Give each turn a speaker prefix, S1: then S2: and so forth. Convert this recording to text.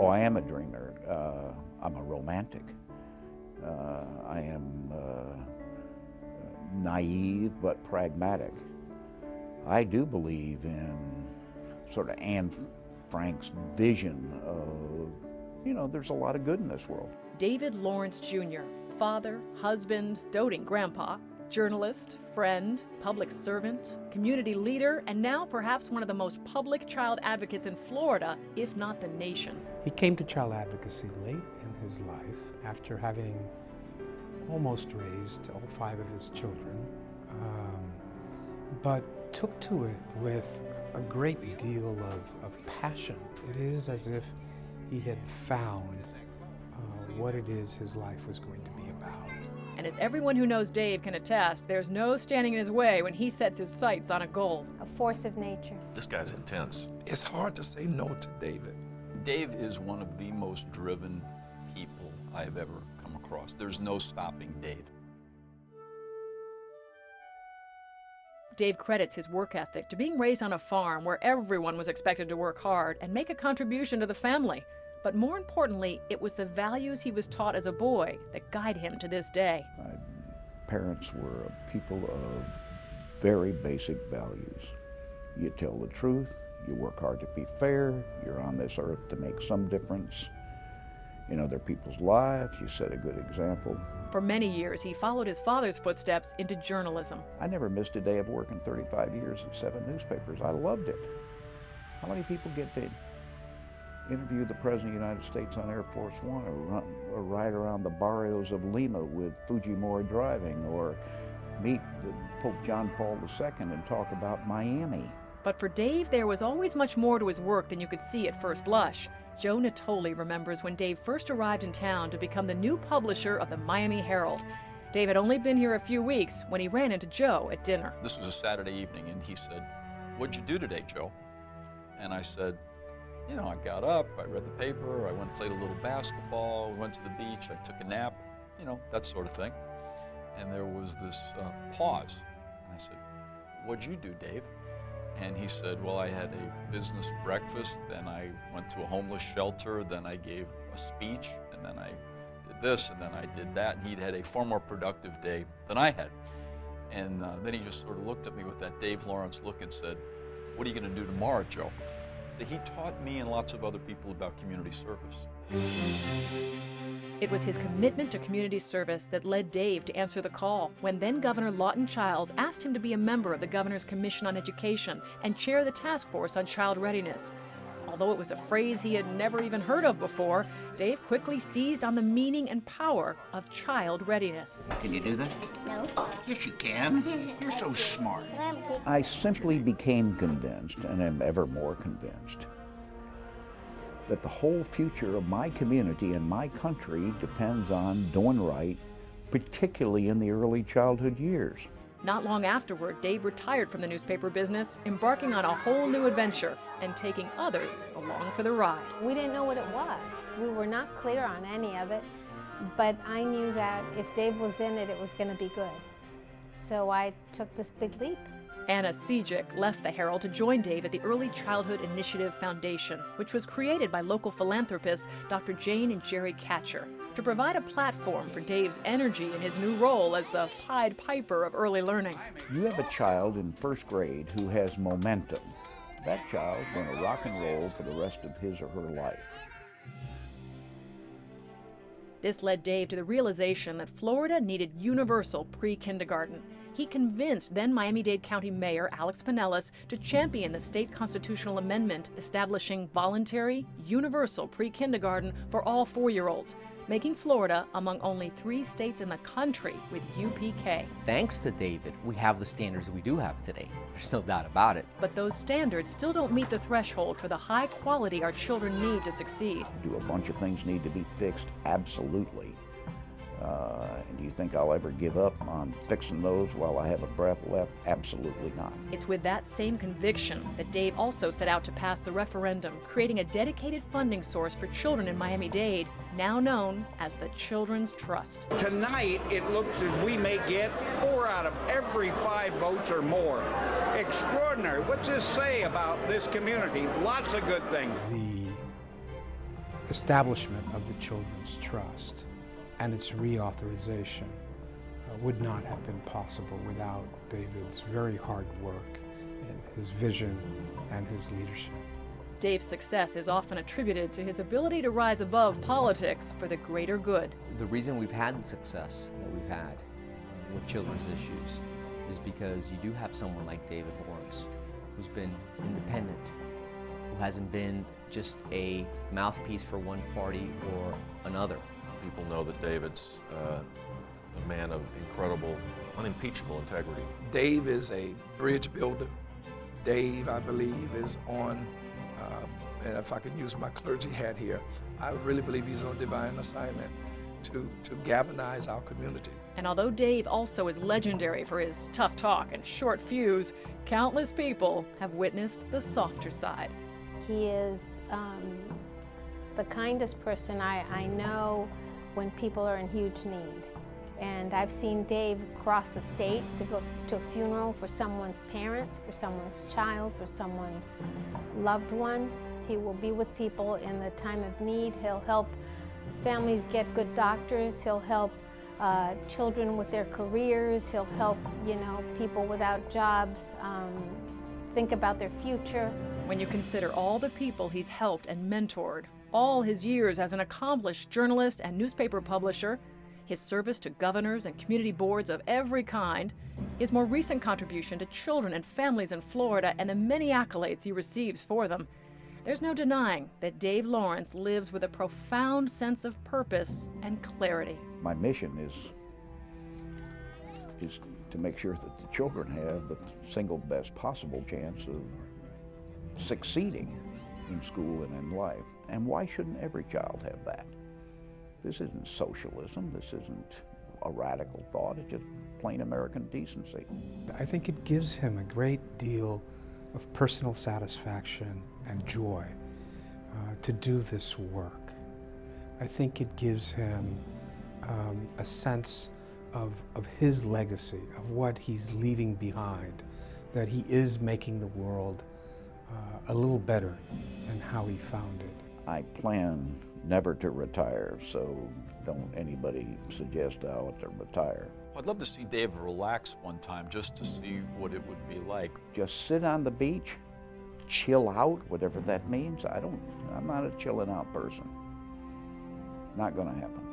S1: Oh, I am a dreamer. I'm a romantic. I am naive but pragmatic. I do believe in sort of Anne Frank's vision of, you know, there's a lot of good in this world.
S2: David Lawrence Jr., father, husband, doting grandpa, journalist, friend, public servant, community leader, and now perhaps one of the most public child advocates in Florida, if not the nation.
S3: He came to child advocacy late in his life after having almost raised all 5 of his children, but took to it with a great deal of passion. It is as if he had found what it is his life was going to be about.
S2: And as everyone who knows Dave can attest, there's no standing in his way when he sets his sights on a goal.
S4: A force of nature.
S5: This guy's intense.
S6: It's hard to say no to David.
S5: Dave is one of the most driven people I have ever come across. There's no stopping Dave.
S2: Dave credits his work ethic to being raised on a farm where everyone was expected to work hard and make a contribution to the family. But more importantly, it was the values he was taught as a boy that guide him to this day.
S1: My parents were people of very basic values. You tell the truth, you work hard to be fair, you're on this earth to make some difference in other people's lives, you set a good example.
S2: For many years, he followed his father's footsteps into journalism.
S1: I never missed a day of work in 35 years at 7 newspapers. I loved it. How many people get to interview the President of the United States on Air Force One, or ride around the barrios of Lima with Fujimori driving, or meet the Pope John Paul II and talk about Miami?
S2: But for Dave, there was always much more to his work than you could see at first blush. Joe Natoli remembers when Dave first arrived in town to become the new publisher of the Miami Herald. Dave had only been here a few weeks when he ran into Joe at dinner.
S5: This was a Saturday evening, and he said, "What'd you do today, Joe?" And I said, "You know, I got up, I read the paper, I went and played a little basketball, went to the beach, I took a nap, you know, that sort of thing." And there was this pause. And I said, "What'd you do, Dave?" And he said, "Well, I had a business breakfast, then I went to a homeless shelter, then I gave a speech, and then I did this, and then I did that." And he'd had a far more productive day than I had. And then he just sort of looked at me with that Dave Lawrence look and said, "What are you going to do tomorrow, Joe?" He taught me and lots of other people about community service.
S2: It was his commitment to community service that led Dave to answer the call when then-Governor Lawton Chiles asked him to be a member of the Governor's Commission on Education and chair the task force on child readiness. Although it was a phrase he had never even heard of before, Dave quickly seized on the meaning and power of child readiness.
S7: Can you do that?
S4: No.
S7: Yes, you can. You're so smart.
S1: I simply became convinced, and am ever more convinced, that the whole future of my community and my country depends on doing right, particularly in the early childhood years.
S2: Not long afterward, Dave retired from the newspaper business, embarking on a whole new adventure and taking others along for the ride.
S4: We didn't know what it was. We were not clear on any of it, but I knew that if Dave was in it, it was going to be good. So I took this big leap.
S2: Anna Sejic left the Herald to join Dave at the Early Childhood Initiative Foundation, which was created by local philanthropists Dr. Jane and Jerry Katcher, to provide a platform for Dave's energy in his new role as the Pied Piper of early learning.
S1: You have a child in first grade who has momentum. That child's going to rock and roll for the rest of his or her life.
S2: This led Dave to the realization that Florida needed universal pre-kindergarten. He convinced then Miami-Dade County Mayor Alex Pinellas to champion the state constitutional amendment establishing voluntary, universal pre-kindergarten for all 4-year-olds, making Florida among only 3 states in the country with UPK.
S8: Thanks to David, we have the standards we do have today. There's no doubt about it.
S2: But those standards still don't meet the threshold for the high quality our children need to succeed.
S1: Do a bunch of things need to be fixed? Absolutely. And do you think I'll ever give up on fixing those while I have a breath left? Absolutely not.
S2: It's with that same conviction that Dave also set out to pass the referendum, creating a dedicated funding source for children in Miami-Dade, now known as the Children's Trust.
S9: Tonight, it looks as we may get 4 out of every 5 votes or more. Extraordinary. What's this say about this community? Lots of good things.
S3: establishment of the Children's Trust and its reauthorization would not have been possible without David's very hard work and his vision and his leadership.
S2: Dave's success is often attributed to his ability to rise above politics for the greater good.
S8: The reason we've had the success that we've had with children's issues is because you do have someone like David Lawrence, who's been independent, who hasn't been just a mouthpiece for one party or another.
S10: People know that David's a man of incredible, unimpeachable integrity.
S6: Dave is a bridge builder. Dave, I believe, is on, and if I can use my clergy hat here, I really believe he's on divine assignment to galvanize our community.
S2: And although Dave also is legendary for his tough talk and short fuse, countless people have witnessed the softer side.
S4: He is the kindest person I know when people are in huge need. And I've seen Dave cross the state to go to a funeral for someone's parents, for someone's child, for someone's loved one. He will be with people in the time of need. He'll help families get good doctors. He'll help children with their careers. He'll help, people without jobs think about their future.
S2: When you consider all the people he's helped and mentored, all his years as an accomplished journalist and newspaper publisher, his service to governors and community boards of every kind, his more recent contribution to children and families in Florida, and the many accolades he receives for them, there's no denying that Dave Lawrence lives with a profound sense of purpose and clarity.
S1: My mission is to make sure that the children have the single best possible chance of succeeding in school and in life. And why shouldn't every child have that? This isn't socialism, this isn't a radical thought, it's just plain American decency.
S3: I think it gives him a great deal of personal satisfaction and joy to do this work. I think it gives him a sense of his legacy, of what he's leaving behind, that he is making the world a little better than how he found it.
S1: I plan never to retire, so don't anybody suggest I ought to retire.
S5: I'd love to see Dave relax one time just to see what it would be like.
S1: Just sit on the beach, chill out, whatever that means. I'm not a chilling out person. Not gonna happen.